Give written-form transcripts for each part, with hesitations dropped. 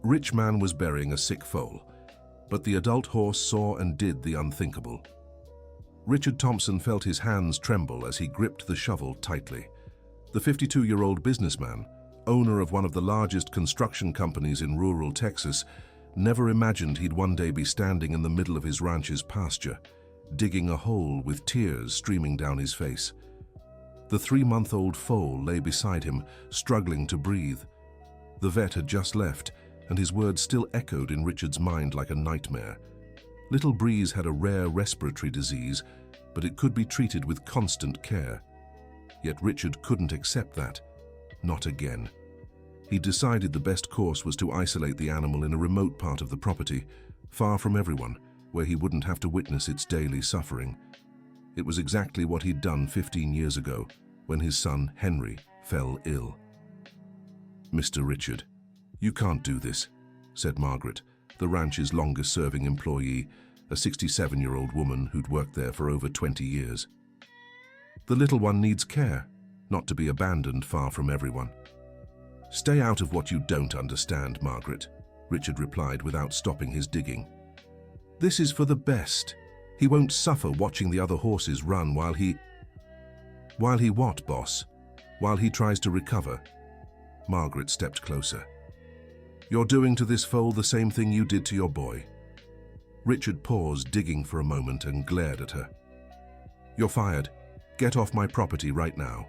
Rich man was burying a sick foal, but the adult horse saw and did the unthinkable. Richard Thompson felt his hands tremble as he gripped the shovel tightly. The 52-year-old businessman, owner of one of the largest construction companies in rural Texas, never imagined he'd one day be standing in the middle of his ranch's pasture, digging a hole with tears streaming down his face. The 3-month-old foal lay beside him, struggling to breathe. The vet had just left, and his words still echoed in Richard's mind like a nightmare. Little Breeze had a rare respiratory disease, but it could be treated with constant care. Yet Richard couldn't accept that. Not again. He decided the best course was to isolate the animal in a remote part of the property, far from everyone, where he wouldn't have to witness its daily suffering. It was exactly what he'd done 15 years ago, when his son, Henry, fell ill. "Mr. Richard, you can't do this," said Margaret, the ranch's longest-serving employee, a 67-year-old woman who'd worked there for over 20 years. "The little one needs care, not to be abandoned far from everyone." "Stay out of what you don't understand, Margaret," Richard replied without stopping his digging. "This is for the best. He won't suffer watching the other horses run while he what, boss? While he tries to recover?" Margaret stepped closer. "You're doing to this foal the same thing you did to your boy." Richard paused, digging for a moment, and glared at her. "You're fired. Get off my property right now."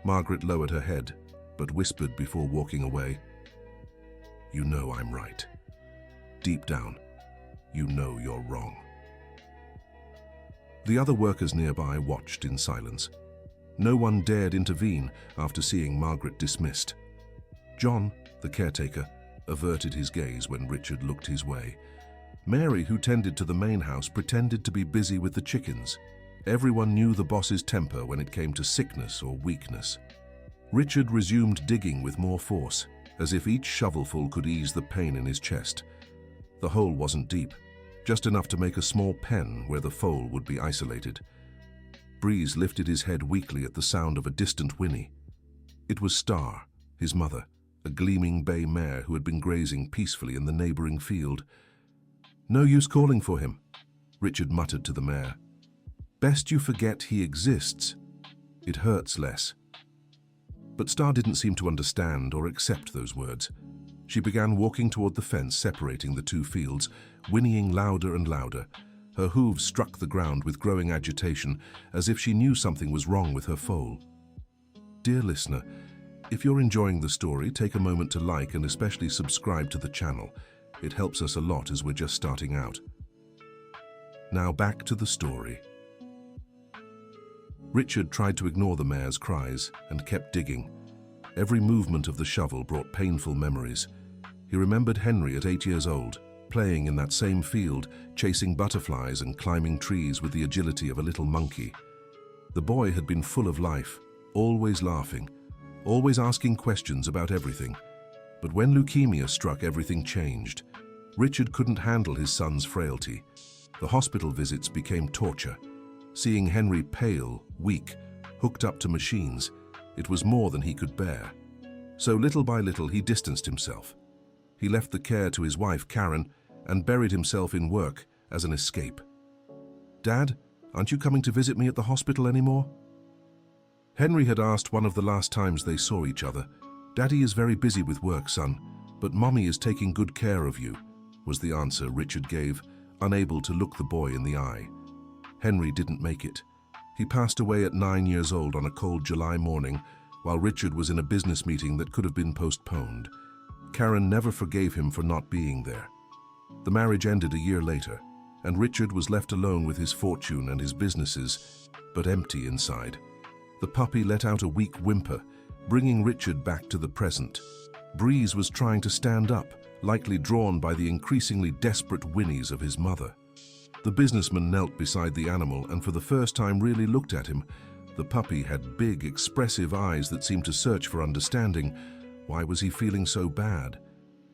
Margaret lowered her head, but whispered before walking away, "You know I'm right. Deep down, you know you're wrong." The other workers nearby watched in silence. No one dared intervene after seeing Margaret dismissed. John, the caretaker, averted his gaze when Richard looked his way. Mary, who tended to the main house, pretended to be busy with the chickens. Everyone knew the boss's temper when it came to sickness or weakness. Richard resumed digging with more force, as if each shovelful could ease the pain in his chest. The hole wasn't deep, just enough to make a small pen where the foal would be isolated. Breeze lifted his head weakly at the sound of a distant whinny. It was Star, his mother, a gleaming bay mare who had been grazing peacefully in the neighboring field. "No use calling for him," Richard muttered to the mare. "Best you forget he exists. It hurts less." But Star didn't seem to understand or accept those words. She began walking toward the fence separating the two fields, whinnying louder and louder. Her hooves struck the ground with growing agitation, as if she knew something was wrong with her foal. Dear listener, if you're enjoying the story, take a moment to like and especially subscribe to the channel. It helps us a lot as we're just starting out. Now back to the story. Richard tried to ignore the mare's cries and kept digging. Every movement of the shovel brought painful memories. He remembered Henry at 8 years old, playing in that same field, chasing butterflies and climbing trees with the agility of a little monkey. The boy had been full of life, always laughing, always asking questions about everything. But when leukemia struck, everything changed. Richard couldn't handle his son's frailty. The hospital visits became torture. Seeing Henry pale, weak, hooked up to machines, it was more than he could bear. So little by little he distanced himself. He left the care to his wife, Karen, and buried himself in work as an escape. "Dad, aren't you coming to visit me at the hospital anymore?" Henry had asked one of the last times they saw each other. "Daddy is very busy with work, son, but Mommy is taking good care of you," was the answer Richard gave, unable to look the boy in the eye. Henry didn't make it. He passed away at 9 years old on a cold July morning, while Richard was in a business meeting that could have been postponed. Karen never forgave him for not being there. The marriage ended a year later, and Richard was left alone with his fortune and his businesses, but empty inside. The puppy let out a weak whimper, bringing Richard back to the present. Breeze was trying to stand up, likely drawn by the increasingly desperate whinnies of his mother. The businessman knelt beside the animal and for the first time really looked at him. The puppy had big, expressive eyes that seemed to search for understanding. Why was he feeling so bad?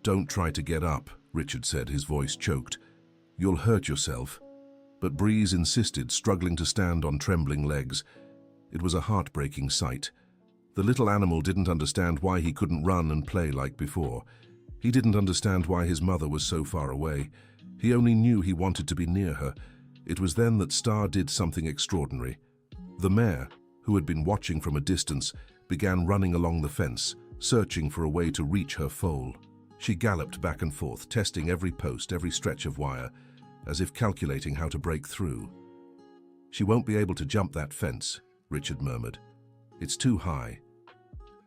"Don't try to get up," Richard said, his voice choked. "You'll hurt yourself." But Breeze insisted, struggling to stand on trembling legs. It was a heartbreaking sight. The little animal didn't understand why he couldn't run and play like before. He didn't understand why his mother was so far away. He only knew he wanted to be near her. It was then that Star did something extraordinary. The mare, who had been watching from a distance, began running along the fence, searching for a way to reach her foal. She galloped back and forth, testing every post, every stretch of wire, as if calculating how to break through. "She won't be able to jump that fence," Richard murmured. "It's too high."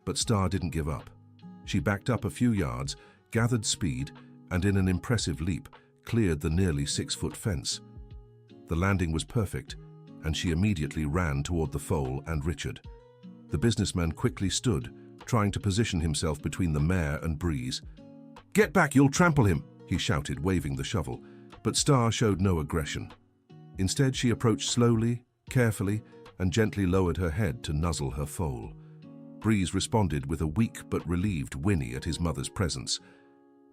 But Star didn't give up. She backed up a few yards, gathered speed, and in an impressive leap, cleared the nearly 6-foot fence. The landing was perfect, and she immediately ran toward the foal and Richard. The businessman quickly stood, trying to position himself between the mare and Breeze. "Get back, you'll trample him," he shouted, waving the shovel. But Star showed no aggression. Instead, she approached slowly, carefully, and gently lowered her head to nuzzle her foal. Breeze responded with a weak but relieved whinny at his mother's presence.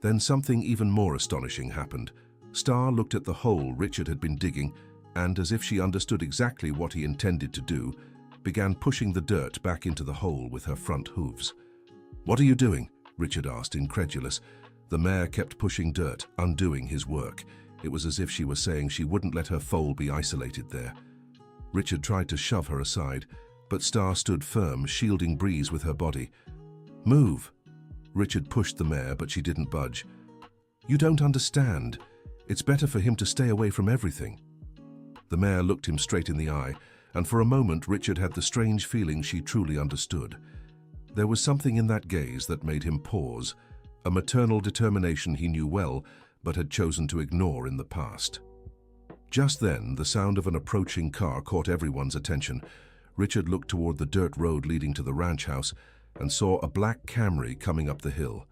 Then something even more astonishing happened. Star looked at the hole Richard had been digging and, as if she understood exactly what he intended to do, began pushing the dirt back into the hole with her front hooves. "What are you doing?" Richard asked, incredulous. The mare kept pushing dirt, undoing his work. It was as if she was saying she wouldn't let her foal be isolated there. Richard tried to shove her aside, but Star stood firm, shielding Breeze with her body. "Move!" Richard pushed the mare, but she didn't budge. "You don't understand. It's better for him to stay away from everything." The mare looked him straight in the eye, and for a moment Richard had the strange feeling she truly understood. There was something in that gaze that made him pause, a maternal determination he knew well, but had chosen to ignore in the past. Just then, the sound of an approaching car caught everyone's attention. Richard looked toward the dirt road leading to the ranch house and saw a black Camry coming up the hill.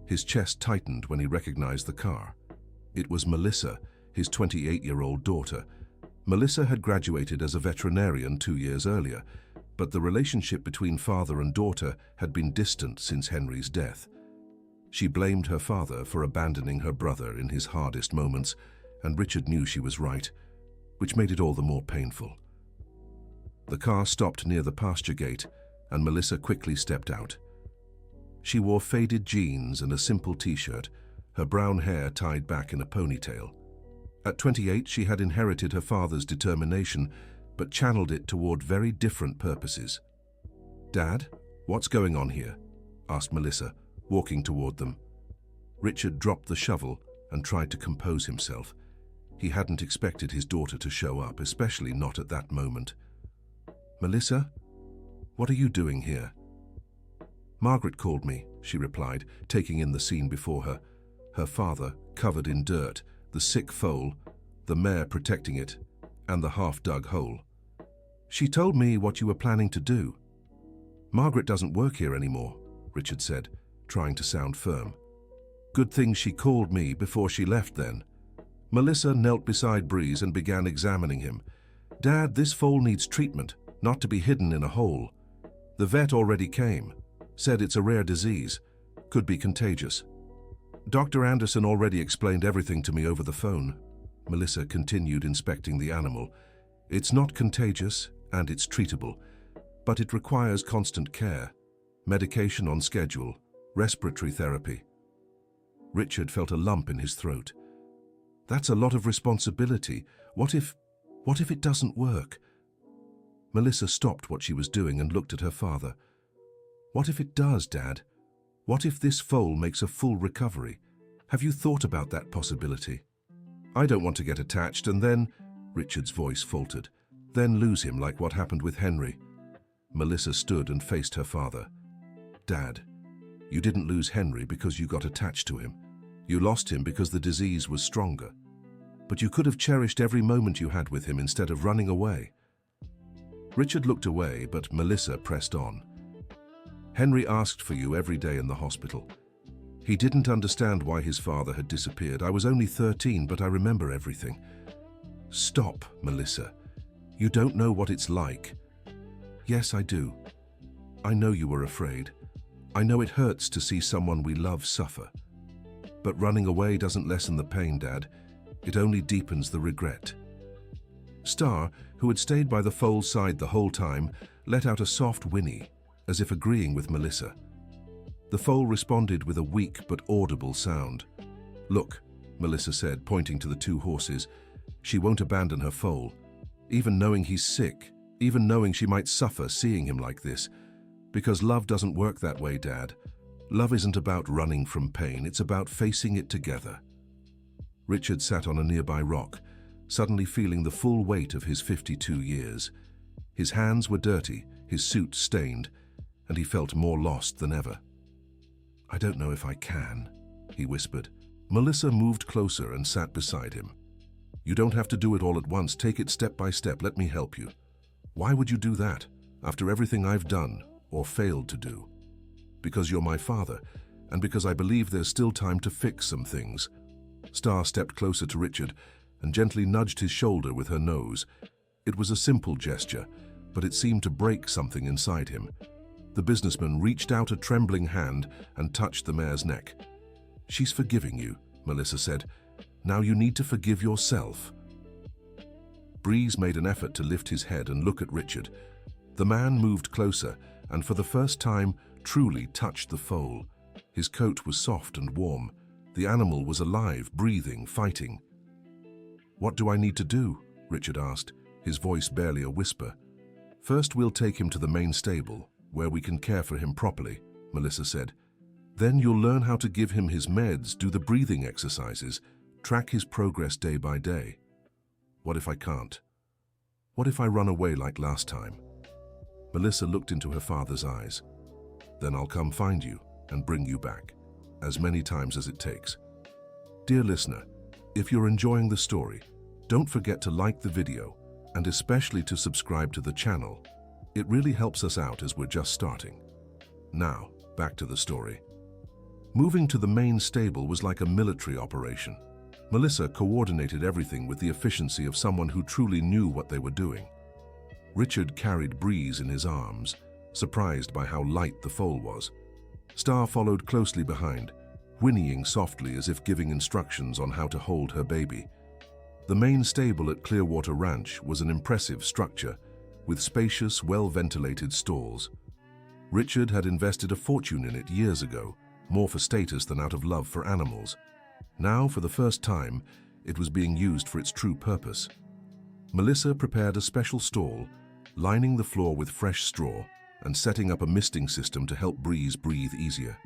His chest tightened when he recognized the car. It was Melissa, his 28-year-old daughter. Melissa had graduated as a veterinarian 2 years earlier, but the relationship between father and daughter had been distant since Henry's death. She blamed her father for abandoning her brother in his hardest moments, and Richard knew she was right, which made it all the more painful. The car stopped near the pasture gate, and Melissa quickly stepped out. She wore faded jeans and a simple t-shirt, her brown hair tied back in a ponytail. At 28, she had inherited her father's determination, but channeled it toward very different purposes. "Dad, what's going on here?" asked Melissa, walking toward them. Richard dropped the shovel and tried to compose himself. He hadn't expected his daughter to show up, especially not at that moment. "Melissa, what are you doing here?" "Margaret called me," she replied, taking in the scene before her. Her father, covered in dirt, the sick foal, the mare protecting it, and the half-dug hole. "She told me what you were planning to do." "Margaret doesn't work here anymore," Richard said, trying to sound firm. "Good thing she called me before she left then." Melissa knelt beside Breeze and began examining him. "Dad, this foal needs treatment, not to be hidden in a hole. The vet already came, said it's a rare disease, could be contagious. Dr. Anderson already explained everything to me over the phone." Melissa continued inspecting the animal. "It's not contagious and it's treatable, but it requires constant care, medication on schedule, respiratory therapy." Richard felt a lump in his throat. "That's a lot of responsibility. What if it doesn't work?" Melissa stopped what she was doing and looked at her father. "What if it does, Dad? What if this foal makes a full recovery? Have you thought about that possibility?" "I don't want to get attached and then," Richard's voice faltered, "then lose him like what happened with Henry." Melissa stood and faced her father. "Dad, you didn't lose Henry because you got attached to him. You lost him because the disease was stronger. But you could have cherished every moment you had with him instead of running away." Richard looked away, but Melissa pressed on. "Henry asked for you every day in the hospital. He didn't understand why his father had disappeared. I was only 13, but I remember everything." "Stop, Melissa. You don't know what it's like." "Yes, I do. I know you were afraid. I know it hurts to see someone we love suffer. But running away doesn't lessen the pain, Dad. It only deepens the regret." Star, who had stayed by the foal's side the whole time, let out a soft whinny, as if agreeing with Melissa. The foal responded with a weak but audible sound. "Look," Melissa said, pointing to the two horses. "She won't abandon her foal, even knowing he's sick, even knowing she might suffer seeing him like this. Because love doesn't work that way, Dad. Love isn't about running from pain, it's about facing it together." Richard sat on a nearby rock, suddenly feeling the full weight of his 52 years. His hands were dirty, his suit stained, and he felt more lost than ever. "I don't know if I can," he whispered. Melissa moved closer and sat beside him. "You don't have to do it all at once. Take it step by step. Let me help you." "Why would you do that, after everything I've done or failed to do?" "Because you're my father, and because I believe there's still time to fix some things." Star stepped closer to Richard and gently nudged his shoulder with her nose. It was a simple gesture, but it seemed to break something inside him. The businessman reached out a trembling hand and touched the mare's neck. "She's forgiving you," Melissa said. "Now you need to forgive yourself." Breeze made an effort to lift his head and look at Richard. The man moved closer and for the first time truly touched the foal. His coat was soft and warm. The animal was alive, breathing, fighting. "What do I need to do?" Richard asked, his voice barely a whisper. "First, we'll take him to the main stable, where we can care for him properly," Melissa said. "Then you'll learn how to give him his meds, do the breathing exercises, track his progress day by day." "What if I can't? What if I run away like last time?" Melissa looked into her father's eyes. "Then I'll come find you and bring you back, as many times as it takes." Dear listener, if you're enjoying the story, don't forget to like the video and especially to subscribe to the channel. It really helps us out as we're just starting. Now, back to the story. Moving to the main stable was like a military operation. Melissa coordinated everything with the efficiency of someone who truly knew what they were doing. Richard carried Breeze in his arms, surprised by how light the foal was. Star followed closely behind, whinnying softly as if giving instructions on how to hold her baby. The main stable at Clearwater Ranch was an impressive structure, with spacious, well-ventilated stalls. Richard had invested a fortune in it years ago, more for status than out of love for animals. Now, for the first time, it was being used for its true purpose. Melissa prepared a special stall, lining the floor with fresh straw and setting up a misting system to help Breeze breathe easier.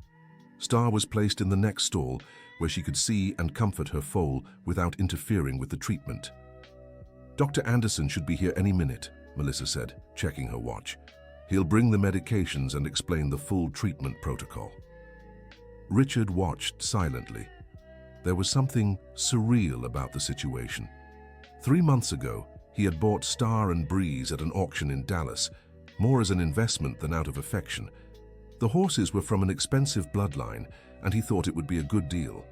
Star was placed in the next stall, where she could see and comfort her foal without interfering with the treatment. "Dr. Anderson should be here any minute," Melissa said, checking her watch. "He'll bring the medications and explain the full treatment protocol." Richard watched silently. There was something surreal about the situation. 3 months ago, he had bought Star and Breeze at an auction in Dallas, more as an investment than out of affection. The horses were from an expensive bloodline, and he thought it would be a good deal.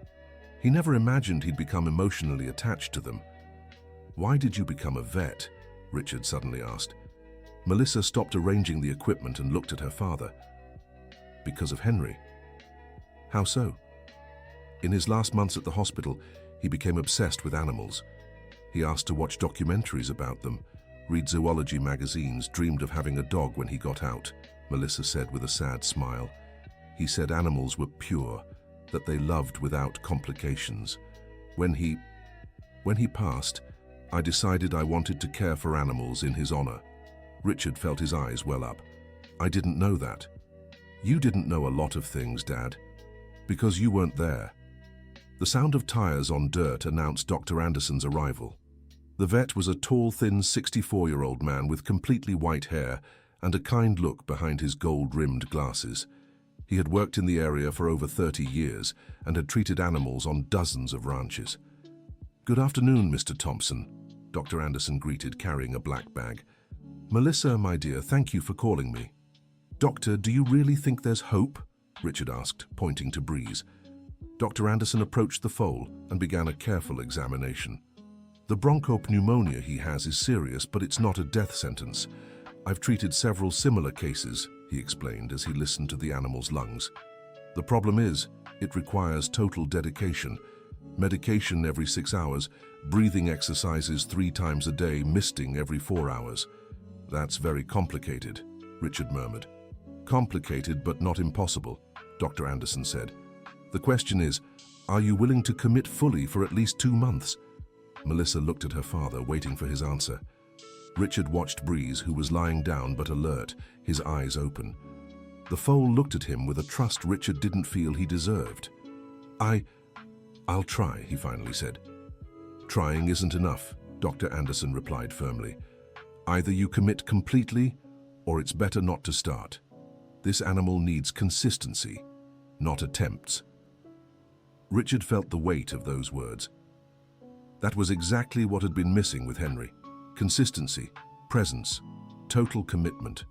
He never imagined he'd become emotionally attached to them. "Why did you become a vet?" Richard suddenly asked. Melissa stopped arranging the equipment and looked at her father. "Because of Henry." "How so?" "In his last months at the hospital, he became obsessed with animals. He asked to watch documentaries about them, read zoology magazines, dreamed of having a dog when he got out," Melissa said with a sad smile. "He said animals were pure, that they loved without complications. When he passed, I decided I wanted to care for animals in his honor." Richard felt his eyes well up. "I didn't know that." "You didn't know a lot of things, Dad, because you weren't there." The sound of tires on dirt announced Dr. Anderson's arrival. The vet was a tall, thin 64-year-old man with completely white hair and a kind look behind his gold-rimmed glasses. He had worked in the area for over 30 years and had treated animals on dozens of ranches. "Good afternoon, Mr. Thompson," Dr. Anderson greeted, carrying a black bag. "Melissa, my dear, thank you for calling me." "Doctor, do you really think there's hope?" Richard asked, pointing to Breeze. Dr. Anderson approached the foal and began a careful examination. "The bronchopneumonia he has is serious, but it's not a death sentence. I've treated several similar cases," he explained as he listened to the animal's lungs. "The problem is, it requires total dedication. Medication every 6 hours, breathing exercises 3 times a day, misting every 4 hours. That's very complicated," Richard murmured. "Complicated, but not impossible. Dr. Anderson said. The question is, are you willing to commit fully for at least 2 months? Melissa looked at her father, waiting for his answer. Richard watched Breeze, who was lying down but alert, his eyes open. The foal looked at him with a trust Richard didn't feel he deserved. I'll try, he finally said. Trying isn't enough, Dr. Anderson replied firmly. Either you commit completely, or it's better not to start. This animal needs consistency, not attempts. Richard felt the weight of those words. That was exactly what had been missing with Henry. Consistency, presence, total commitment.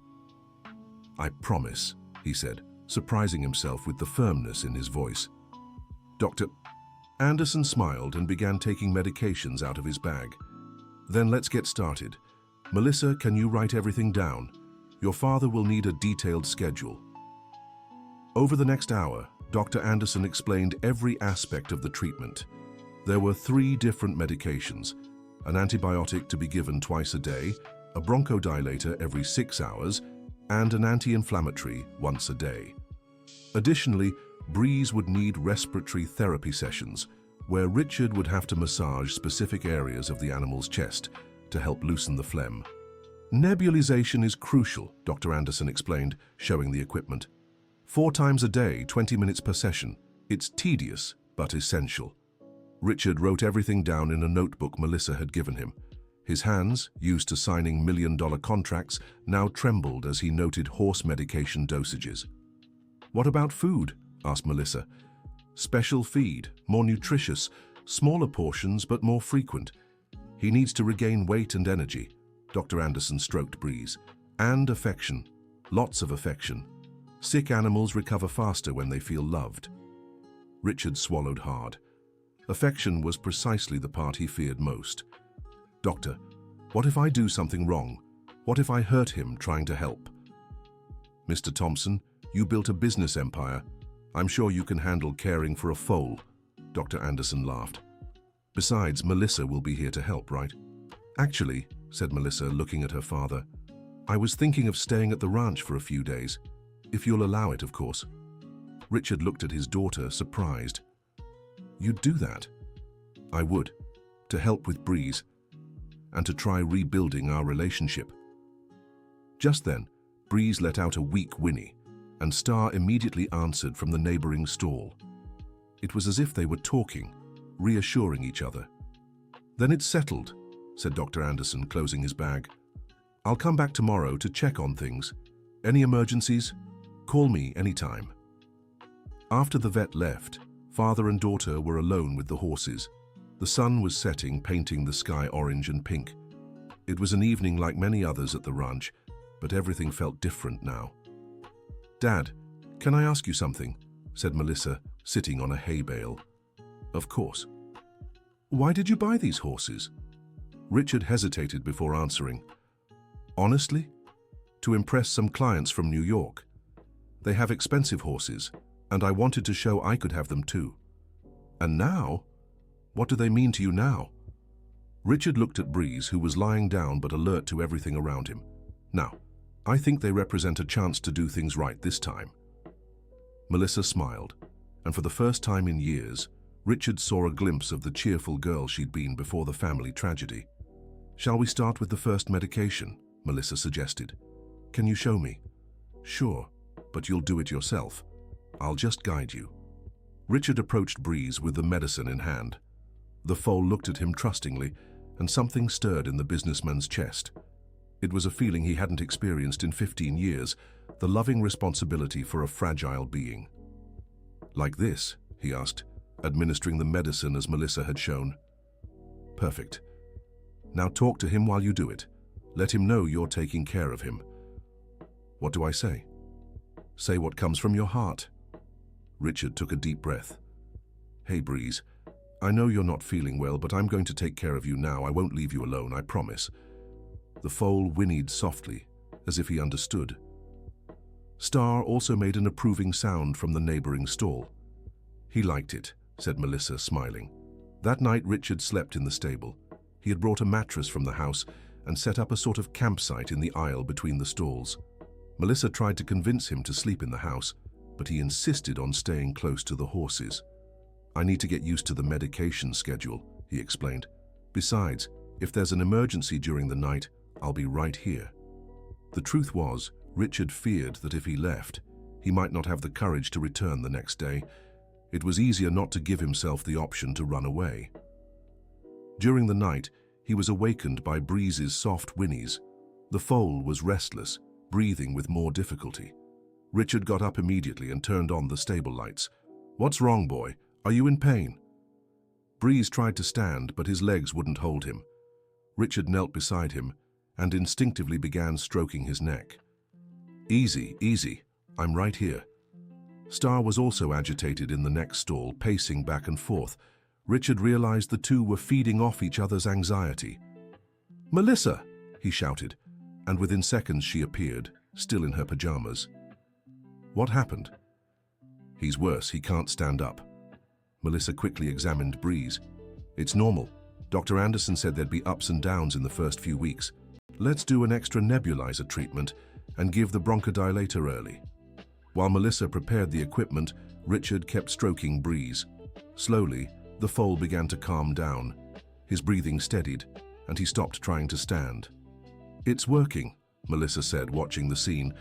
I promise, he said, surprising himself with the firmness in his voice. Dr. Anderson smiled and began taking medications out of his bag. Then let's get started. Melissa, can you write everything down? Your father will need a detailed schedule. Over the next hour, Dr. Anderson explained every aspect of the treatment. There were 3 different medications: an antibiotic to be given twice a day, a bronchodilator every 6 hours, and an anti-inflammatory once a day. Additionally, Breeze would need respiratory therapy sessions, where Richard would have to massage specific areas of the animal's chest to help loosen the phlegm. Nebulization is crucial, Dr. Anderson explained, showing the equipment. 4 times a day, 20 minutes per session. It's tedious, but essential. Richard wrote everything down in a notebook Melissa had given him. His hands, used to signing million-dollar contracts, now trembled as he noted horse medication dosages. What about food? Asked Melissa. Special feed, more nutritious, smaller portions but more frequent. He needs to regain weight and energy. Dr. Anderson stroked Breeze. And affection. Lots of affection. Sick animals recover faster when they feel loved. Richard swallowed hard. Affection was precisely the part he feared most. Doctor, what if I do something wrong? What if I hurt him trying to help? Mr. Thompson, you built a business empire. I'm sure you can handle caring for a foal. Dr. Anderson laughed. Besides, Melissa will be here to help, right? Actually, said Melissa, looking at her father, I was thinking of staying at the ranch for a few days. If you'll allow it, of course. Richard looked at his daughter, surprised. You'd do that? I would, to help with Breeze, and to try rebuilding our relationship. Just then, Breeze let out a weak whinny, and Star immediately answered from the neighboring stall. It was as if they were talking, reassuring each other. Then it's settled, said Dr. Anderson, closing his bag. I'll come back tomorrow to check on things. Any emergencies? Call me anytime. After the vet left, father and daughter were alone with the horses. The sun was setting, painting the sky orange and pink. It was an evening like many others at the ranch, but everything felt different now. Dad, can I ask you something? Said Melissa, sitting on a hay bale. Of course. Why did you buy these horses? Richard hesitated before answering. Honestly, to impress some clients from New York. They have expensive horses, and I wanted to show I could have them too. And now? What do they mean to you now? Richard looked at Breeze, who was lying down but alert to everything around him. Now, I think they represent a chance to do things right this time. Melissa smiled, and for the first time in years, Richard saw a glimpse of the cheerful girl she'd been before the family tragedy. Shall we start with the first medication? Melissa suggested. Can you show me? Sure, but you'll do it yourself. I'll just guide you. Richard approached Breeze with the medicine in hand. The foal looked at him trustingly, and something stirred in the businessman's chest. It was a feeling he hadn't experienced in 15 years, the loving responsibility for a fragile being. Like this, he asked, administering the medicine as Melissa had shown. Perfect. Now talk to him while you do it. Let him know you're taking care of him. What do I say? Say what comes from your heart. Richard took a deep breath. Hey, Breeze. I know you're not feeling well, but I'm going to take care of you now. I won't leave you alone, I promise. The foal whinnied softly, as if he understood. Star also made an approving sound from the neighboring stall. He liked it, said Melissa, smiling. That night Richard slept in the stable. He had brought a mattress from the house and set up a sort of campsite in the aisle between the stalls. Melissa tried to convince him to sleep in the house, but he insisted on staying close to the horses. "I need to get used to the medication schedule," he explained. "Besides, if there's an emergency during the night, I'll be right here." The truth was, Richard feared that if he left, he might not have the courage to return the next day. It was easier not to give himself the option to run away. During the night, he was awakened by Breeze's soft whinnies. The foal was restless, breathing with more difficulty. Richard got up immediately and turned on the stable lights. "What's wrong, boy? Are you in pain?" Breeze tried to stand, but his legs wouldn't hold him. Richard knelt beside him and instinctively began stroking his neck. "Easy, easy. I'm right here." Star was also agitated in the next stall, pacing back and forth. Richard realized the two were feeding off each other's anxiety. "Melissa!" he shouted, and within seconds she appeared, still in her pajamas. "What happened?" "He's worse, he can't stand up." Melissa quickly examined Breeze. "It's normal. Dr. Anderson said there'd be ups and downs in the first few weeks. Let's do an extra nebulizer treatment and give the bronchodilator early." While Melissa prepared the equipment, Richard kept stroking Breeze. Slowly, the foal began to calm down. His breathing steadied, and he stopped trying to stand. "It's working," Melissa said, watching the scene.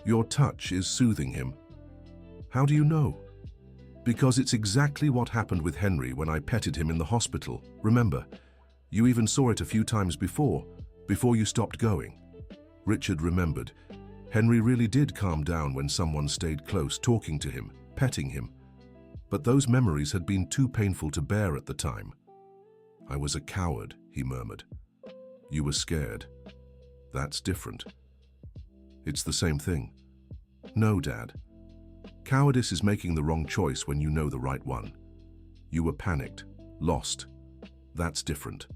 "Your touch is soothing him." "How do you know?" "Because it's exactly what happened with Henry when I petted him in the hospital. Remember, you even saw it a few times before you stopped going." Richard remembered. Henry really did calm down when someone stayed close, talking to him, petting him. But those memories had been too painful to bear at the time. "I was a coward," he murmured. "You were scared. That's different." "It's the same thing." "No, Dad. Cowardice is making the wrong choice when you know the right one. You were panicked, lost. That's different."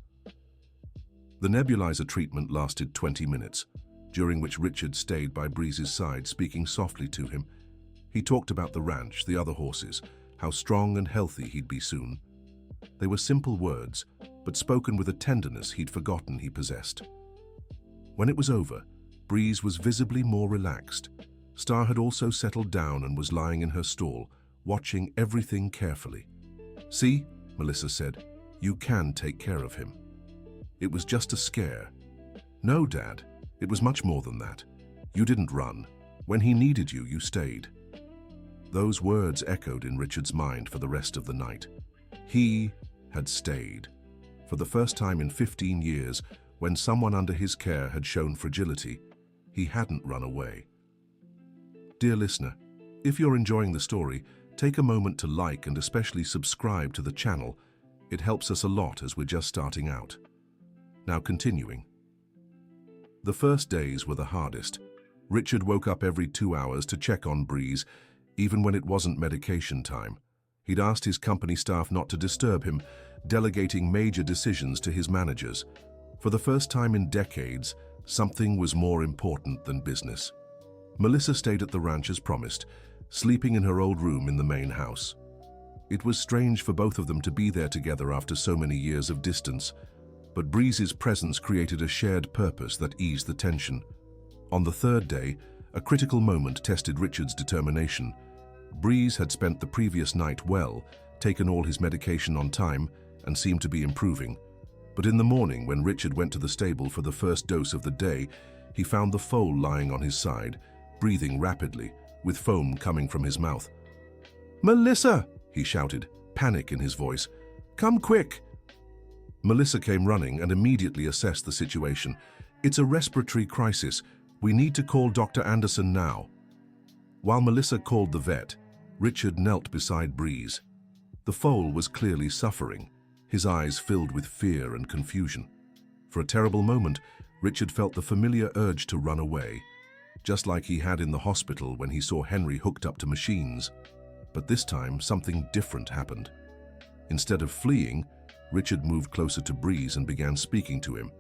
The nebulizer treatment lasted 20 minutes, during which Richard stayed by Breeze's side, speaking softly to him. He talked about the ranch, the other horses, how strong and healthy he'd be soon. They were simple words, but spoken with a tenderness he'd forgotten he possessed. When it was over, Breeze was visibly more relaxed. Star had also settled down and was lying in her stall, watching everything carefully. "See," Melissa said, "you can take care of him. It was just a scare." "No, Dad, it was much more than that. You didn't run. When he needed you, you stayed." Those words echoed in Richard's mind for the rest of the night. He had stayed. For the first time in 15 years, when someone under his care had shown fragility, he hadn't run away. Dear listener, if you're enjoying the story, take a moment to like and especially subscribe to the channel. It helps us a lot as we're just starting out. Now continuing. The first days were the hardest. Richard woke up every 2 hours to check on Breeze, even when it wasn't medication time. He'd asked his company staff not to disturb him, delegating major decisions to his managers. For the first time in decades, something was more important than business. Melissa stayed at the ranch as promised, sleeping in her old room in the main house. It was strange for both of them to be there together after so many years of distance, but Breeze's presence created a shared purpose that eased the tension. On the third day, a critical moment tested Richard's determination. Breeze had spent the previous night well, taken all his medication on time, and seemed to be improving. But in the morning, when Richard went to the stable for the first dose of the day, he found the foal lying on his side, breathing rapidly, with foam coming from his mouth. "Melissa!" he shouted, panic in his voice. "Come quick!" Melissa came running and immediately assessed the situation. "It's a respiratory crisis. We need to call Dr. Anderson now." While Melissa called the vet, Richard knelt beside Breeze. The foal was clearly suffering, his eyes filled with fear and confusion. For a terrible moment, Richard felt the familiar urge to run away, just like he had in the hospital when he saw Henry hooked up to machines. But this time, something different happened. Instead of fleeing, Richard moved closer to Breeze and began speaking to him.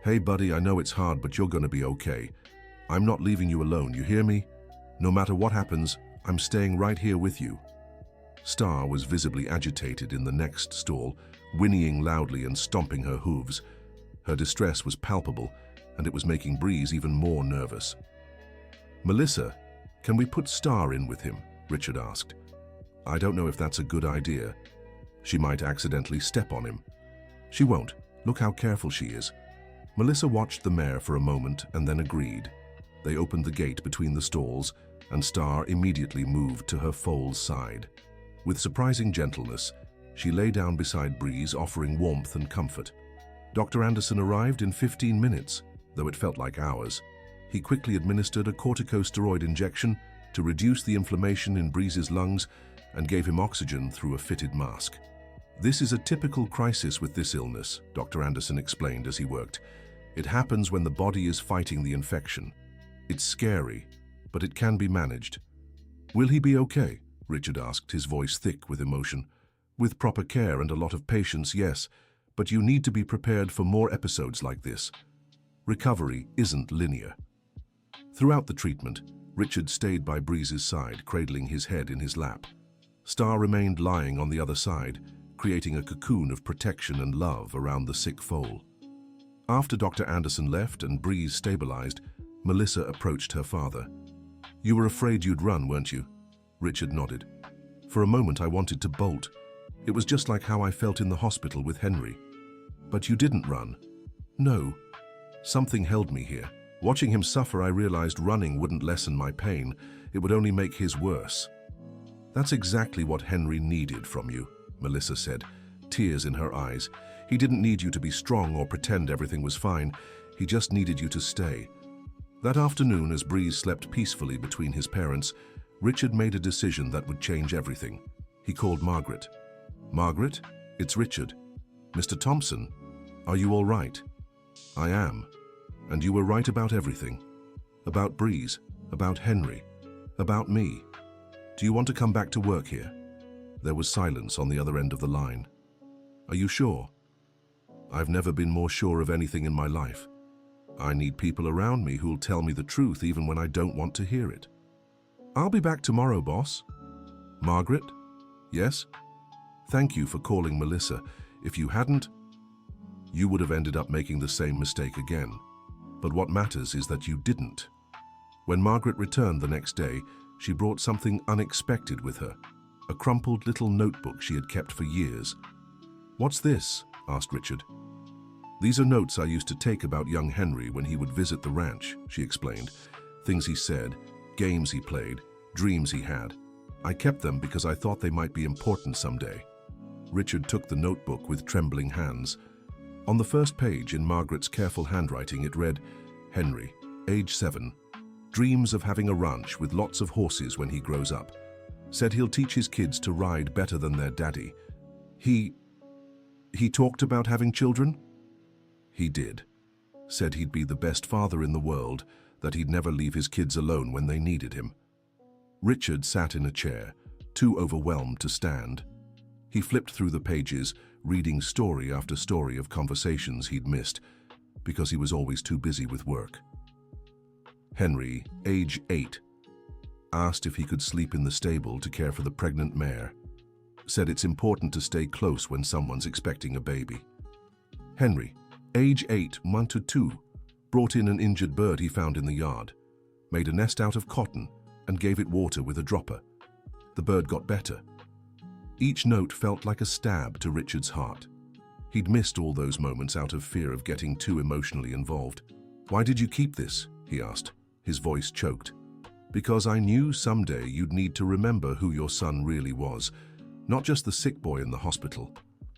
"Hey buddy, I know it's hard, but you're gonna be okay. I'm not leaving you alone, you hear me? No matter what happens, I'm staying right here with you." Star was visibly agitated in the next stall, whinnying loudly and stomping her hooves. Her distress was palpable, and it was making Breeze even more nervous. "Melissa, can we put Star in with him?" Richard asked. I don't know if that's a good idea. She might accidentally step on him. She won't. Look how careful she is. Melissa watched the mare for a moment and then agreed. They opened the gate between the stalls, and Star immediately moved to her foal's side. With surprising gentleness, she lay down beside Breeze, offering warmth and comfort. Dr. Anderson arrived in 15 minutes, though it felt like hours. He quickly administered a corticosteroid injection to reduce the inflammation in Breeze's lungs and gave him oxygen through a fitted mask. This is a typical crisis with this illness, Dr. Anderson explained as he worked. It happens when the body is fighting the infection. It's scary, but it can be managed. Will he be okay? Richard asked, his voice thick with emotion. With proper care and a lot of patience, yes, but you need to be prepared for more episodes like this. Recovery isn't linear. Throughout the treatment, Richard stayed by Breeze's side, cradling his head in his lap. Star remained lying on the other side, creating a cocoon of protection and love around the sick foal. After Dr. Anderson left and Breeze stabilized, Melissa approached her father. You were afraid you'd run, weren't you? Richard nodded. For a moment I wanted to bolt. It was just like how I felt in the hospital with Henry. But you didn't run. No. Something held me here. Watching him suffer, I realized running wouldn't lessen my pain. It would only make his worse. That's exactly what Henry needed from you, Melissa said, tears in her eyes. He didn't need you to be strong or pretend everything was fine. He just needed you to stay. That afternoon, as Breeze slept peacefully between his parents, Richard made a decision that would change everything. He called Margaret. Margaret, it's Richard. Mr. Thompson, are you all right? I am. And you were right about everything. About Breeze, about Henry, about me. Do you want to come back to work here? There was silence on the other end of the line. Are you sure? I've never been more sure of anything in my life. I need people around me who'll tell me the truth even when I don't want to hear it. I'll be back tomorrow, boss. Margaret? Yes? Thank you for calling Melissa. If you hadn't, you would have ended up making the same mistake again. But what matters is that you didn't. When Margaret returned the next day, she brought something unexpected with her, a crumpled little notebook she had kept for years. What's this? Asked Richard. These are notes I used to take about young Henry when he would visit the ranch, she explained. Things he said, games he played, dreams he had. I kept them because I thought they might be important someday. Richard took the notebook with trembling hands. On the first page, in Margaret's careful handwriting, it read, Henry, age 7, dreams of having a ranch with lots of horses when he grows up. Said he'll teach his kids to ride better than their daddy. He talked about having children? He did. Said he'd be the best father in the world, that he'd never leave his kids alone when they needed him. Richard sat in a chair, too overwhelmed to stand. He flipped through the pages, reading story after story of conversations he'd missed, because he was always too busy with work. Henry, age 8, asked if he could sleep in the stable to care for the pregnant mare. Said it's important to stay close when someone's expecting a baby. Henry, age 8, wanted 2, brought in an injured bird he found in the yard, made a nest out of cotton, and gave it water with a dropper. The bird got better. Each note felt like a stab to Richard's heart. He'd missed all those moments out of fear of getting too emotionally involved. Why did you keep this? He asked, his voice choked. Because I knew someday you'd need to remember who your son really was, not just the sick boy in the hospital,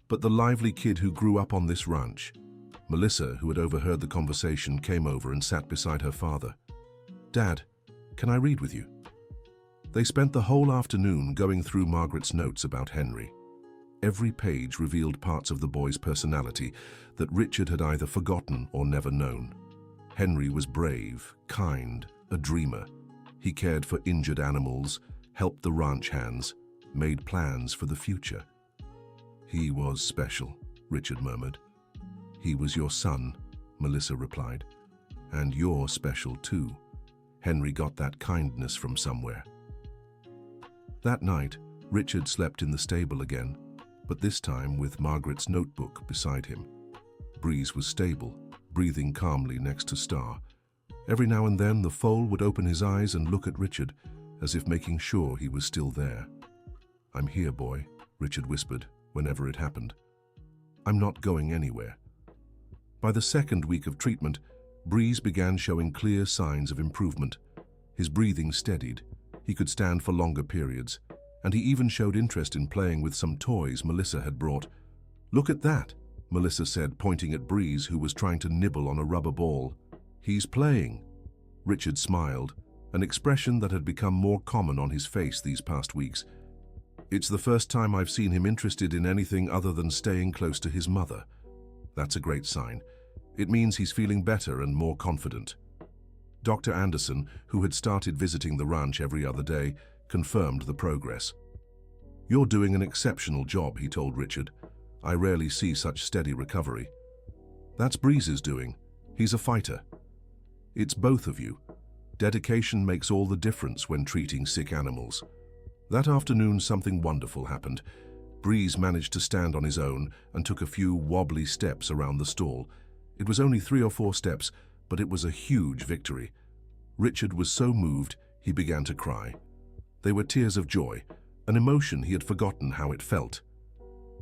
but the lively kid who grew up on this ranch. Melissa, who had overheard the conversation, came over and sat beside her father. Dad, can I read with you? They spent the whole afternoon going through Margaret's notes about Henry. Every page revealed parts of the boy's personality that Richard had either forgotten or never known. Henry was brave, kind, a dreamer. He cared for injured animals, helped the ranch hands, made plans for the future. He was special, Richard murmured. He was your son, Melissa replied. And you're special too. Henry got that kindness from somewhere. That night, Richard slept in the stable again, but this time with Margaret's notebook beside him. Breeze was stable, breathing calmly next to Star. Every now and then the foal would open his eyes and look at Richard, as if making sure he was still there. "I'm here, boy," Richard whispered whenever it happened. "I'm not going anywhere." By the second week of treatment, Breeze began showing clear signs of improvement. His breathing steadied, he could stand for longer periods, and he even showed interest in playing with some toys Melissa had brought. "Look at that," Melissa said, pointing at Breeze, who was trying to nibble on a rubber ball. "He's playing." Richard smiled, an expression that had become more common on his face these past weeks. "It's the first time I've seen him interested in anything other than staying close to his mother." That's a great sign. It means he's feeling better and more confident. Dr. Anderson, who had started visiting the ranch every other day, confirmed the progress. "You're doing an exceptional job," he told Richard. "I rarely see such steady recovery." "That's Breeze's doing. He's a fighter." "It's both of you. Dedication makes all the difference when treating sick animals." That afternoon, something wonderful happened. Breeze managed to stand on his own and took a few wobbly steps around the stall. It was only 3 or 4 steps, but it was a huge victory. Richard was so moved, he began to cry. They were tears of joy, an emotion he had forgotten how it felt.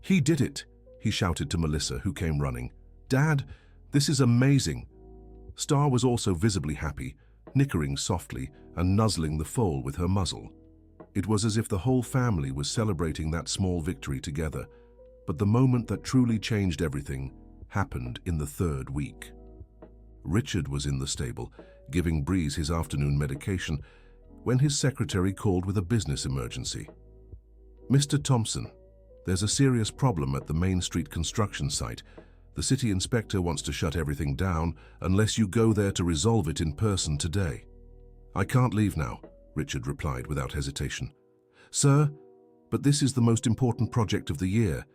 "He did it!" he shouted to Melissa, who came running. "Dad, this is amazing!" Star was also visibly happy, nickering softly and nuzzling the foal with her muzzle. It was as if the whole family was celebrating that small victory together. But the moment that truly changed everything happened in the 3rd week. Richard was in the stable, giving Breeze his afternoon medication, when his secretary called with a business emergency. "Mr. Thompson, there's a serious problem at the Main Street construction site. The city inspector wants to shut everything down unless you go there to resolve it in person today." "I can't leave now," Richard replied without hesitation. "Sir, but this is the most important project of the year.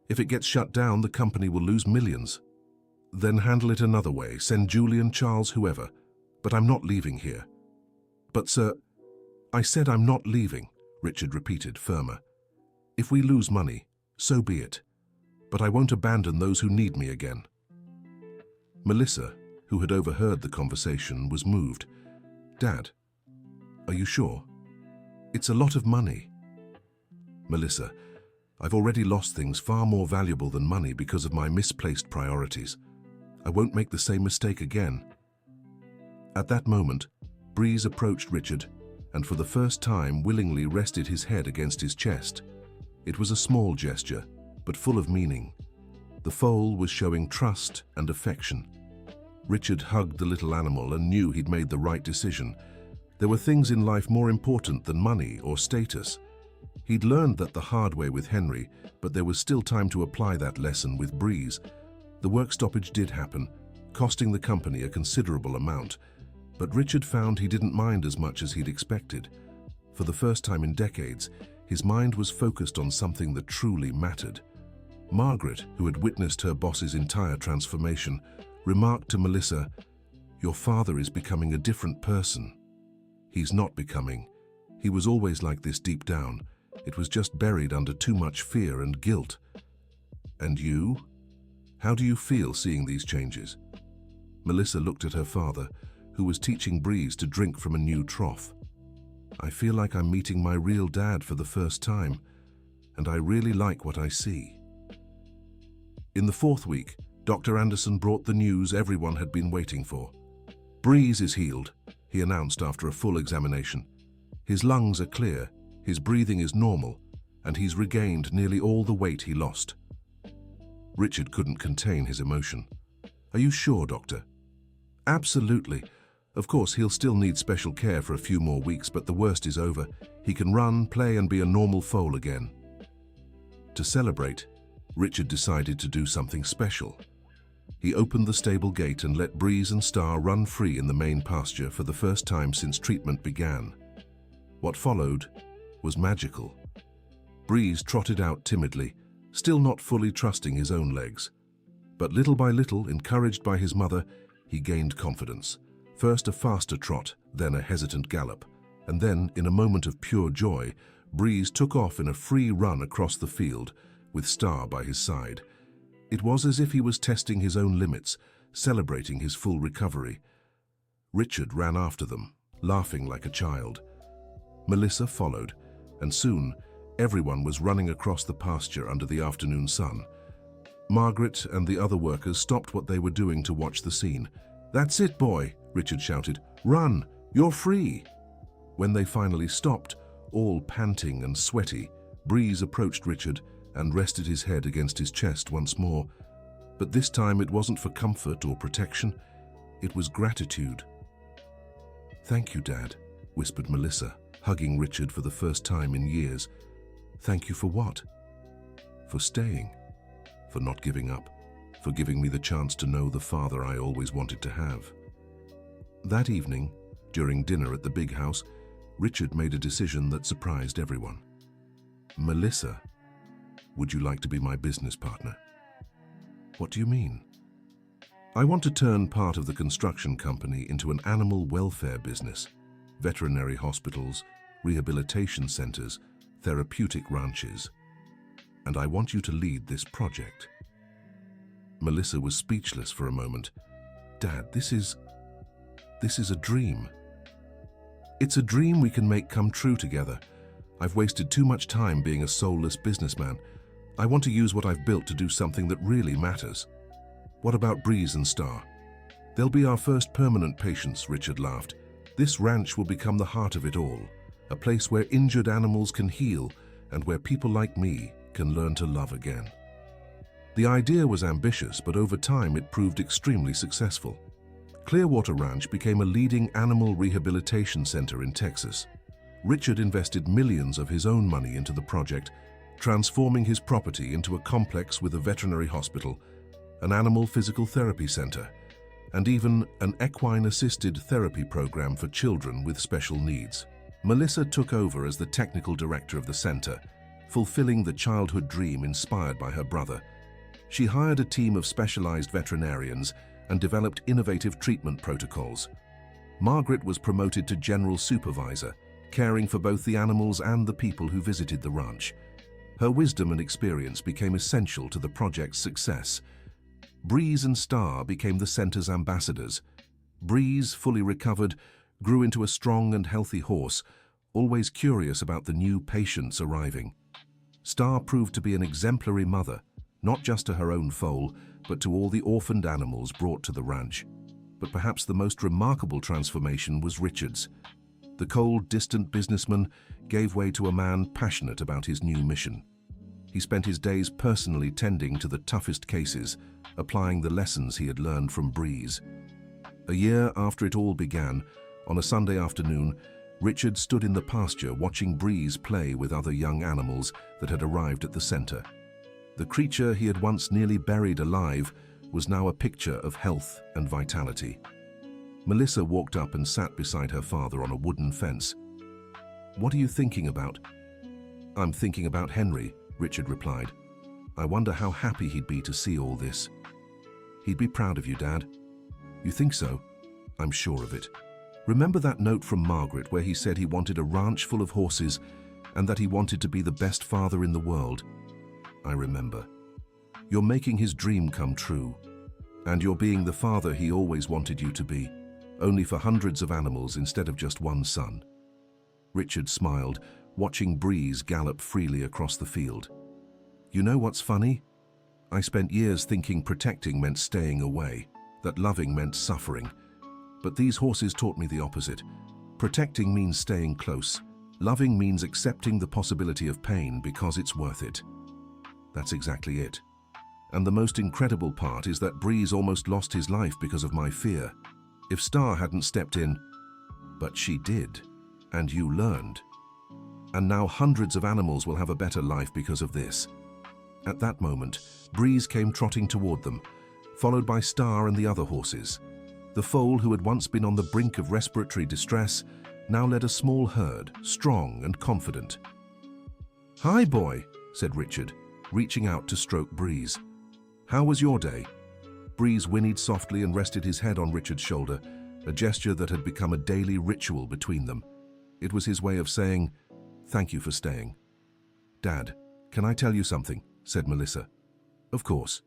If it gets shut down, the company will lose millions." "Then handle it another way. Send Julian, Charles, whoever. But I'm not leaving here." "But, sir—" "I said I'm not leaving," Richard repeated, firmer. "If we lose money, so be it. But I won't abandon those who need me again." Melissa, who had overheard the conversation, was moved. "Dad, are you sure? It's a lot of money." "Melissa, I've already lost things far more valuable than money because of my misplaced priorities. I won't make the same mistake again." At that moment, Breeze approached Richard and for the first time willingly rested his head against his chest. It was a small gesture, but full of meaning. The foal was showing trust and affection. Richard hugged the little animal and knew he'd made the right decision. There were things in life more important than money or status. He'd learned that the hard way with Henry, but there was still time to apply that lesson with Breeze. The work stoppage did happen, costing the company a considerable amount, but Richard found he didn't mind as much as he'd expected. For the first time in decades, his mind was focused on something that truly mattered. Margaret, who had witnessed her boss's entire transformation, remarked to Melissa, "Your father is becoming a different person." "He's not becoming. He was always like this deep down. It was just buried under too much fear and guilt." "And you? How do you feel seeing these changes?" Melissa looked at her father, who was teaching Breeze to drink from a new trough. "I feel like I'm meeting my real dad for the first time, and I really like what I see." In the 4th week, Dr. Anderson brought the news everyone had been waiting for. "Breeze is healed," he announced after a full examination. "His lungs are clear, his breathing is normal, and he's regained nearly all the weight he lost." Richard couldn't contain his emotion. "Are you sure, Doctor?" "Absolutely. Of course, he'll still need special care for a few more weeks, but the worst is over. He can run, play, and be a normal foal again." To celebrate, Richard decided to do something special. He opened the stable gate and let Breeze and Star run free in the main pasture for the first time since treatment began. What followed was magical. Breeze trotted out timidly, still not fully trusting his own legs. But little by little, encouraged by his mother, he gained confidence. First a faster trot, then a hesitant gallop, and then, in a moment of pure joy, Breeze took off in a free run across the field, with Star by his side. It was as if he was testing his own limits, celebrating his full recovery. Richard ran after them, laughing like a child. Melissa followed, and soon everyone was running across the pasture under the afternoon sun. Margaret and the other workers stopped what they were doing to watch the scene. "That's it, boy," Richard shouted. "Run! You're free!" When they finally stopped, all panting and sweaty, Breeze approached Richard and rested his head against his chest once more. But this time it wasn't for comfort or protection, it was gratitude. "Thank you, Dad," whispered Melissa, hugging Richard for the first time in years. "Thank you for what?" "For staying, for not giving up, for giving me the chance to know the father I always wanted to have." That evening, during dinner at the big house, Richard made a decision that surprised everyone. "Melissa, would you like to be my business partner?" "What do you mean?" "I want to turn part of the construction company into an animal welfare business. Veterinary hospitals, rehabilitation centers, therapeutic ranches. And I want you to lead this project." Melissa was speechless for a moment. "Dad, this is a dream." "It's a dream we can make come true together. I've wasted too much time being a soulless businessman. I want to use what I've built to do something that really matters." "What about Breeze and Star?" "They'll be our first permanent patients," Richard laughed. "This ranch will become the heart of it all, a place where injured animals can heal and where people like me can learn to love again." The idea was ambitious, but over time it proved extremely successful. Clearwater Ranch became a leading animal rehabilitation center in Texas. Richard invested millions of his own money into the project, transforming his property into a complex with a veterinary hospital, an animal physical therapy center, and even an equine-assisted therapy program for children with special needs. Melissa took over as the technical director of the center, fulfilling the childhood dream inspired by her brother. She hired a team of specialized veterinarians and developed innovative treatment protocols. Margaret was promoted to general supervisor, caring for both the animals and the people who visited the ranch. Her wisdom and experience became essential to the project's success. Breeze and Star became the center's ambassadors. Breeze, fully recovered, grew into a strong and healthy horse, always curious about the new patients arriving. Star proved to be an exemplary mother, not just to her own foal, but to all the orphaned animals brought to the ranch. But perhaps the most remarkable transformation was Richard's. The cold, distant businessman gave way to a man passionate about his new mission. He spent his days personally tending to the toughest cases, applying the lessons he had learned from Breeze. A year after it all began, on a Sunday afternoon, Richard stood in the pasture watching Breeze play with other young animals that had arrived at the center. The creature he had once nearly buried alive was now a picture of health and vitality. Melissa walked up and sat beside her father on a wooden fence. "What are you thinking about?" "I'm thinking about Henry," Richard replied. "I wonder how happy he'd be to see all this." "He'd be proud of you, Dad." "You think so?" "I'm sure of it. Remember that note from Margaret where he said he wanted a ranch full of horses and that he wanted to be the best father in the world?" "I remember. You're making his dream come true. And you're being the father he always wanted you to be, only for hundreds of animals instead of just one son." Richard smiled, watching Breeze gallop freely across the field. "You know what's funny? I spent years thinking protecting meant staying away, that loving meant suffering. But these horses taught me the opposite. Protecting means staying close. Loving means accepting the possibility of pain because it's worth it." That's exactly it. And the most incredible part is that Breeze almost lost his life because of my fear. If Star hadn't stepped in, but she did, and you learned. And now hundreds of animals will have a better life because of this. At that moment, Breeze came trotting toward them, followed by Star and the other horses. The foal, who had once been on the brink of respiratory distress, now led a small herd, strong and confident. "Hi, boy," said Richard, reaching out to stroke Breeze. "How was your day?" Breeze whinnied softly and rested his head on Richard's shoulder, a gesture that had become a daily ritual between them. It was his way of saying, "Thank you for staying." "Dad, can I tell you something?" said Melissa. "Of course.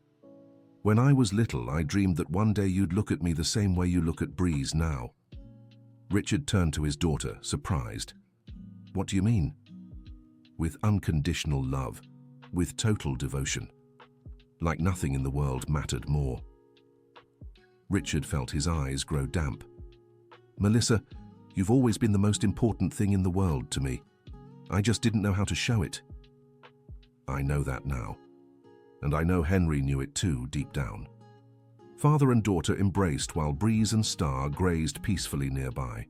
When I was little, I dreamed that one day you'd look at me the same way you look at Breeze now." Richard turned to his daughter, surprised. What do you mean? With unconditional love, with total devotion. Like nothing in the world mattered more. Richard felt his eyes grow damp. Melissa, you've always been the most important thing in the world to me. I just didn't know how to show it. I know that now. And I know Henry knew it too, deep down. Father and daughter embraced while Breeze and Star grazed peacefully nearby.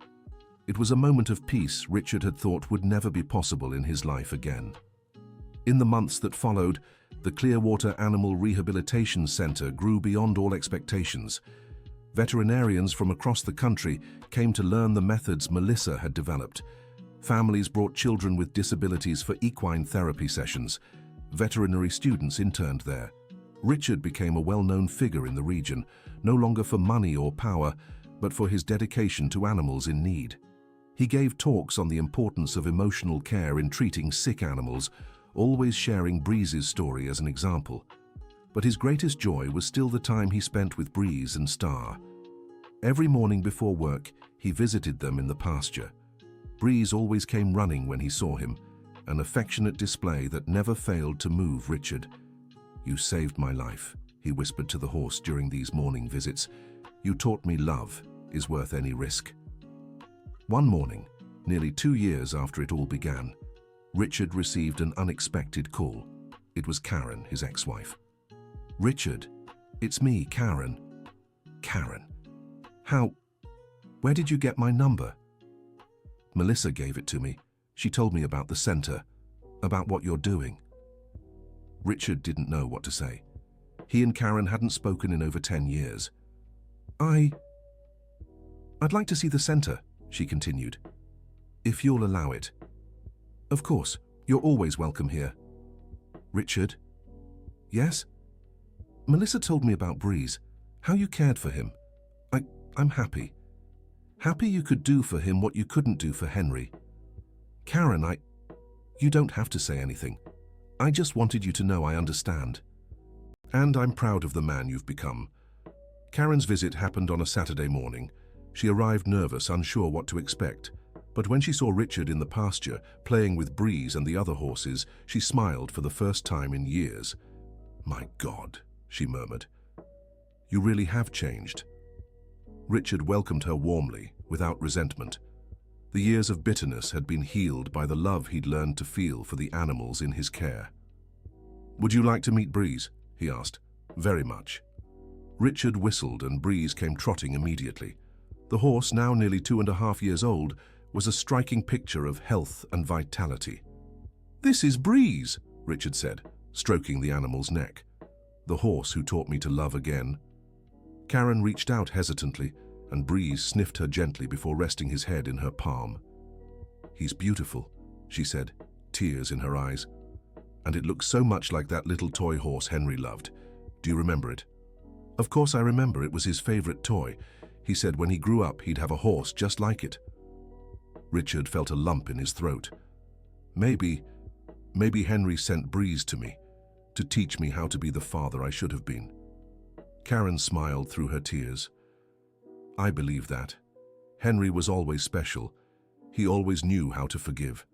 It was a moment of peace Richard had thought would never be possible in his life again. In the months that followed, the Clearwater Animal Rehabilitation Center grew beyond all expectations. Veterinarians from across the country came to learn the methods Melissa had developed. Families brought children with disabilities for equine therapy sessions. Veterinary students interned there. Richard became a well-known figure in the region, no longer for money or power, but for his dedication to animals in need. He gave talks on the importance of emotional care in treating sick animals, always sharing Breeze's story as an example. But his greatest joy was still the time he spent with Breeze and Star. Every morning before work, he visited them in the pasture. Breeze always came running when he saw him, an affectionate display that never failed to move Richard. "You saved my life," he whispered to the horse during these morning visits. "You taught me love is worth any risk." One morning, nearly 2 years after it all began, Richard received an unexpected call. It was Karen, his ex-wife. "Richard, it's me, Karen." "Karen? Where did you get my number?" "Melissa gave it to me. She told me about the center, about what you're doing." Richard didn't know what to say. He and Karen hadn't spoken in over 10 years. I'd like to see the center," she continued. "If you'll allow it." "Of course, you're always welcome here." "Richard?" "Yes?" "Melissa told me about Breeze, how you cared for him. I'm happy. Happy you could do for him what you couldn't do for Henry." "Karen, you don't have to say anything. I just wanted you to know I understand. And I'm proud of the man you've become." Karen's visit happened on a Saturday morning. She arrived nervous, unsure what to expect. But when she saw Richard in the pasture, playing with Breeze and the other horses, she smiled for the first time in years. "My God," she murmured. "You really have changed." Richard welcomed her warmly, without resentment. The years of bitterness had been healed by the love he'd learned to feel for the animals in his care. "Would you like to meet Breeze?" he asked. "Very much." Richard whistled and Breeze came trotting immediately. The horse, now nearly 2.5 years old, was a striking picture of health and vitality. "This is Breeze," Richard said, stroking the animal's neck. "The horse who taught me to love again." Karen reached out hesitantly, and Breeze sniffed her gently before resting his head in her palm. "He's beautiful," she said, tears in her eyes. "And it looks so much like that little toy horse Henry loved. Do you remember it?" "Of course I remember. It was his favorite toy. He said when he grew up he'd have a horse just like it." Richard felt a lump in his throat. Maybe Henry sent Breeze to me, to teach me how to be the father I should have been." Karen smiled through her tears. "I believe that. Henry was always special. He always knew how to forgive."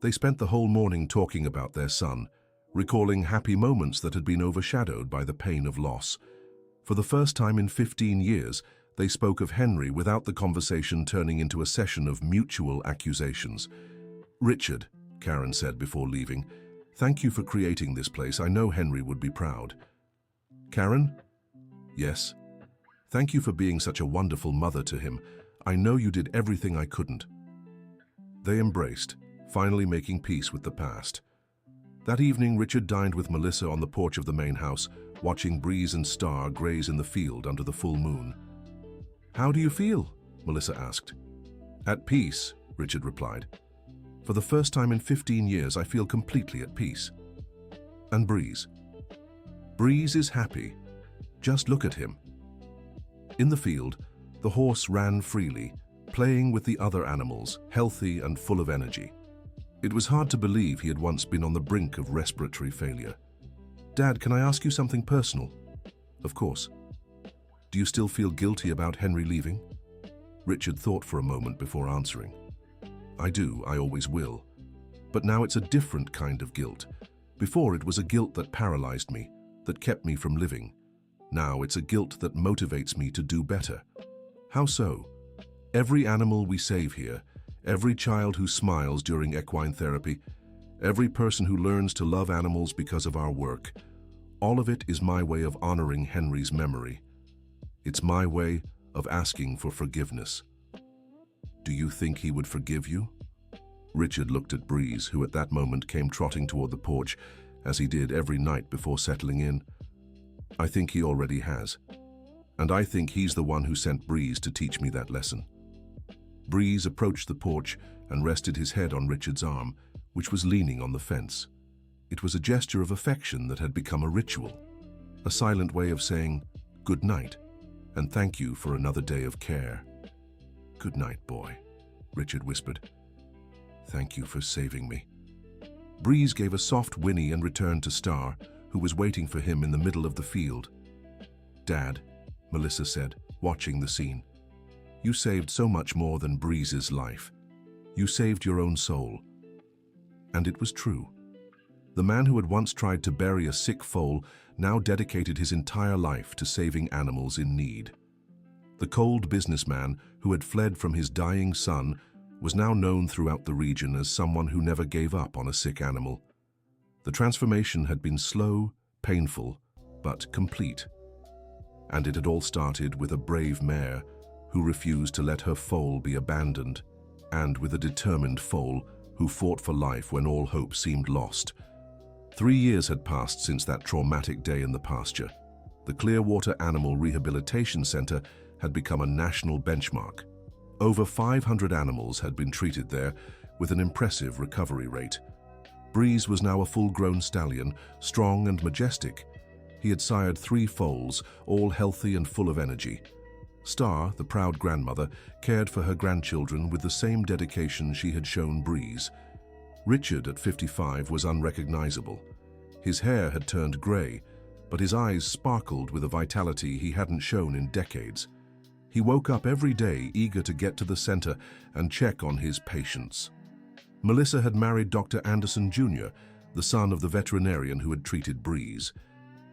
They spent the whole morning talking about their son, recalling happy moments that had been overshadowed by the pain of loss. For the first time in 15 years, they spoke of Henry without the conversation turning into a session of mutual accusations. "Richard," Karen said before leaving, "thank you for creating this place. I know Henry would be proud." "Karen?" "Yes. Thank you for being such a wonderful mother to him. I know you did everything I couldn't." They embraced, finally making peace with the past. That evening, Richard dined with Melissa on the porch of the main house, watching Breeze and Star graze in the field under the full moon. "How do you feel?" Melissa asked. "At peace," Richard replied. "For the first time in 15 years, I feel completely at peace." "And Breeze?" "Breeze is happy. Just look at him." In the field, the horse ran freely, playing with the other animals, healthy and full of energy. It was hard to believe he had once been on the brink of respiratory failure. "Dad, can I ask you something personal?" "Of course." "Do you still feel guilty about Henry leaving?" Richard thought for a moment before answering. I do, I always will. But now it's a different kind of guilt. Before it was a guilt that paralyzed me, that kept me from living. Now it's a guilt that motivates me to do better. How so? Every animal we save here, every child who smiles during equine therapy, every person who learns to love animals because of our work, all of it is my way of honoring Henry's memory. It's my way of asking for forgiveness. Do you think he would forgive you? Richard looked at Breeze, who at that moment came trotting toward the porch, as he did every night before settling in. I think he already has. And I think he's the one who sent Breeze to teach me that lesson. Breeze approached the porch and rested his head on Richard's arm, which was leaning on the fence. It was a gesture of affection that had become a ritual, a silent way of saying, "Good night, and thank you for another day of care." "Good night, boy," Richard whispered. "Thank you for saving me." Breeze gave a soft whinny and returned to Star, who was waiting for him in the middle of the field. "Dad," Melissa said, watching the scene, "you saved so much more than Breeze's life. You saved your own soul." And it was true. The man who had once tried to bury a sick foal now dedicated his entire life to saving animals in need. The cold businessman who had fled from his dying son was now known throughout the region as someone who never gave up on a sick animal. The transformation had been slow, painful, but complete. And it had all started with a brave mare who refused to let her foal be abandoned, and with a determined foal who fought for life when all hope seemed lost. 3 years had passed since that traumatic day in the pasture. The Clearwater Animal Rehabilitation Center had become a national benchmark. Over 500 animals had been treated there with an impressive recovery rate. Breeze was now a full-grown stallion, strong and majestic. He had sired 3 foals, all healthy and full of energy. Star, the proud grandmother, cared for her grandchildren with the same dedication she had shown Breeze. Richard, at 55, was unrecognizable. His hair had turned gray, but his eyes sparkled with a vitality he hadn't shown in decades. He woke up every day eager to get to the center and check on his patients. Melissa had married Dr. Anderson Jr., the son of the veterinarian who had treated Breeze.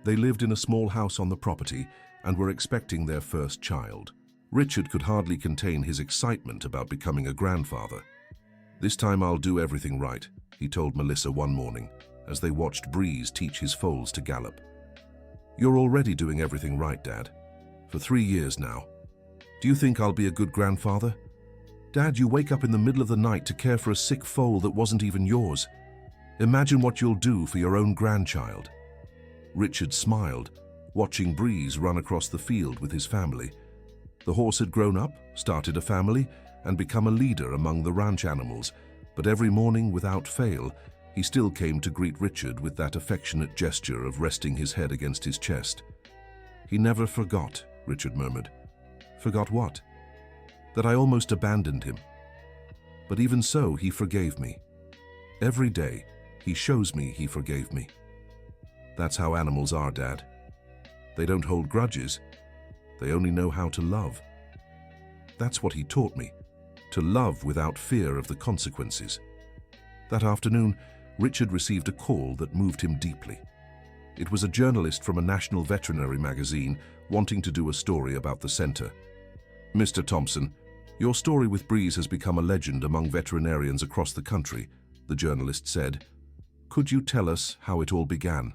They lived in a small house on the property and were expecting their first child. Richard could hardly contain his excitement about becoming a grandfather. "This time I'll do everything right," he told Melissa one morning, as they watched Breeze teach his foals to gallop. "You're already doing everything right, Dad. For 3 years now. Do you think I'll be a good grandfather? Dad, you wake up in the middle of the night to care for a sick foal that wasn't even yours. Imagine what you'll do for your own grandchild." Richard smiled, watching Breeze run across the field with his family. The horse had grown up, started a family, and become a leader among the ranch animals, but every morning, without fail, he still came to greet Richard with that affectionate gesture of resting his head against his chest. "He never forgot," Richard murmured. "Forgot what?" "That I almost abandoned him. But even so, he forgave me. Every day, he shows me he forgave me. That's how animals are, Dad. They don't hold grudges. They only know how to love. That's what he taught me, to love without fear of the consequences." That afternoon, Richard received a call that moved him deeply. It was a journalist from a national veterinary magazine wanting to do a story about the center. "Mr. Thompson, your story with Breeze has become a legend among veterinarians across the country," the journalist said. "Could you tell us how it all began?"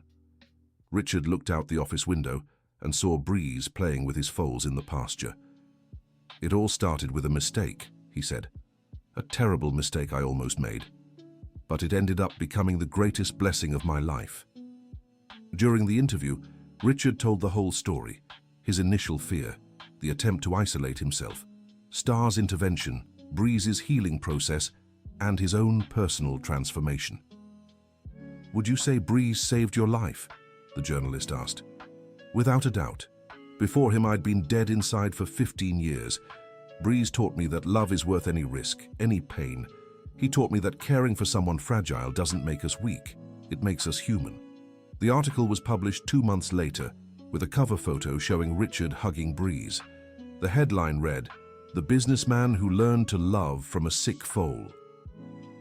Richard looked out the office window and saw Breeze playing with his foals in the pasture. "It all started with a mistake," he said. "A terrible mistake I almost made. But it ended up becoming the greatest blessing of my life." During the interview, Richard told the whole story, his initial fear, the attempt to isolate himself, Star's intervention, Breeze's healing process, and his own personal transformation. "Would you say Breeze saved your life?" the journalist asked. "Without a doubt. Before him, I'd been dead inside for 15 years. Breeze taught me that love is worth any risk, any pain. He taught me that caring for someone fragile doesn't make us weak, it makes us human." The article was published 2 months later, with a cover photo showing Richard hugging Breeze. The headline read, "The businessman who learned to love from a sick foal."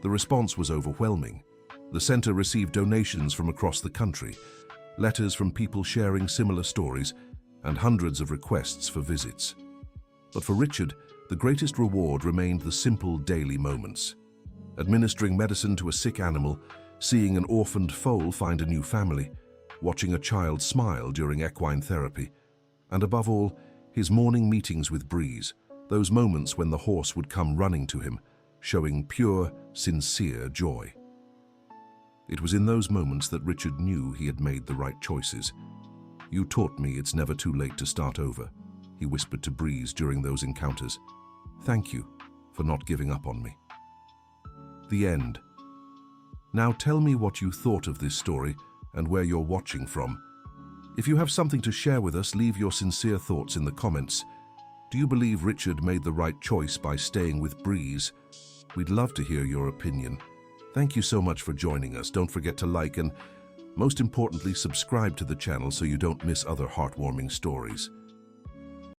The response was overwhelming. The center received donations from across the country, letters from people sharing similar stories, and hundreds of requests for visits. But for Richard, the greatest reward remained the simple daily moments. Administering medicine to a sick animal, seeing an orphaned foal find a new family, watching a child smile during equine therapy, and above all, his morning meetings with Breeze, those moments when the horse would come running to him, showing pure, sincere joy. It was in those moments that Richard knew he had made the right choices. "You taught me it's never too late to start over," he whispered to Breeze during those encounters. "Thank you for not giving up on me." The end. Now tell me what you thought of this story and where you're watching from. If you have something to share with us, leave your sincere thoughts in the comments. Do you believe Richard made the right choice by staying with Breeze? We'd love to hear your opinion. Thank you so much for joining us. Don't forget to like and, most importantly, subscribe to the channel so you don't miss other heartwarming stories.